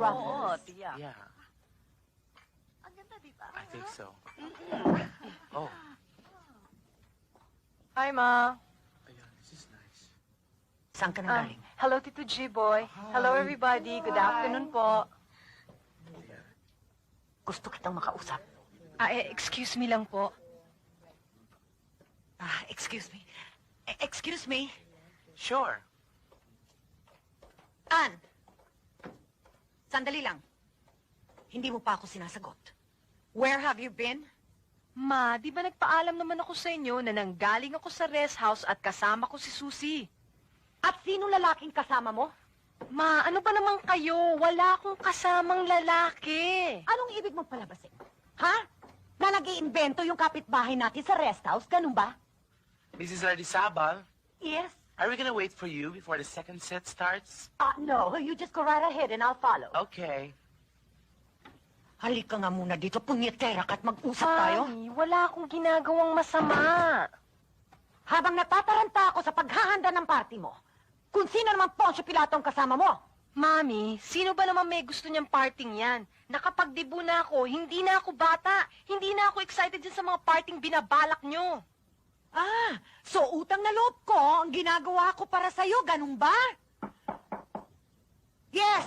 Oo, Ruffles. tiyak. Yeah, Ang ganda, di ba? I think so. Oh, Hi, Ma. ayan, this is nice. Saan ka nang galing? Hello, Tito G-Boy. Hello, everybody. Good afternoon po. Gusto kitang makausap. Excuse me lang po. Excuse me. Excuse me. Sure. Ann! Sandali lang. Hindi mo pa ako sinasagot. Where have you been? Ma, di ba nagpaalam naman ako sa inyo na nanggaling ako sa rest house at kasama ko si Susie? At sino lalaking kasama mo? Ma, ano ba naman kayo? Wala akong kasamang lalaki. Anong ibig mong palabasin? Ha? Na nag-iimbento yung kapitbahay natin sa rest house, ganun ba? Mrs. Lardizabal, Yes. are we gonna wait for you before the second set starts? No, you just go right ahead and I'll follow. Okay. Halika nga muna dito, punyetera ka at mag-usap tayo. Mami, wala akong ginagawang masama. Habang natataranta ako sa paghahanda ng party mo, kung sino naman Poncio Pilato ang kasama mo? Mami, sino ba naman may gusto niyang parting yan? Nakapagdibo na ako, hindi na ako bata. Hindi na ako excited dyan sa mga parting binabalak niyo. So utang na loob ko, ang ginagawa ko para sa'yo, ganun ba? Yes!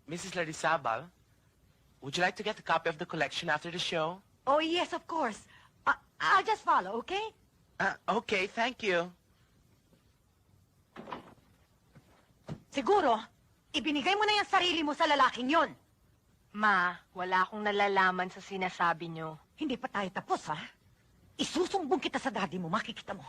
Mrs. Lardizabal, would you like to get a copy of the collection after the show? Oh, yes, of course. I'll just follow, okay? Okay, thank you. Siguro, ibinigay mo na yung sarili mo sa lalaking yon. Ma, wala akong nalalaman sa sinasabi niyo. Hindi pa tayo tapos, ha? Isusumbong kita sa daddy mo, makikita mo.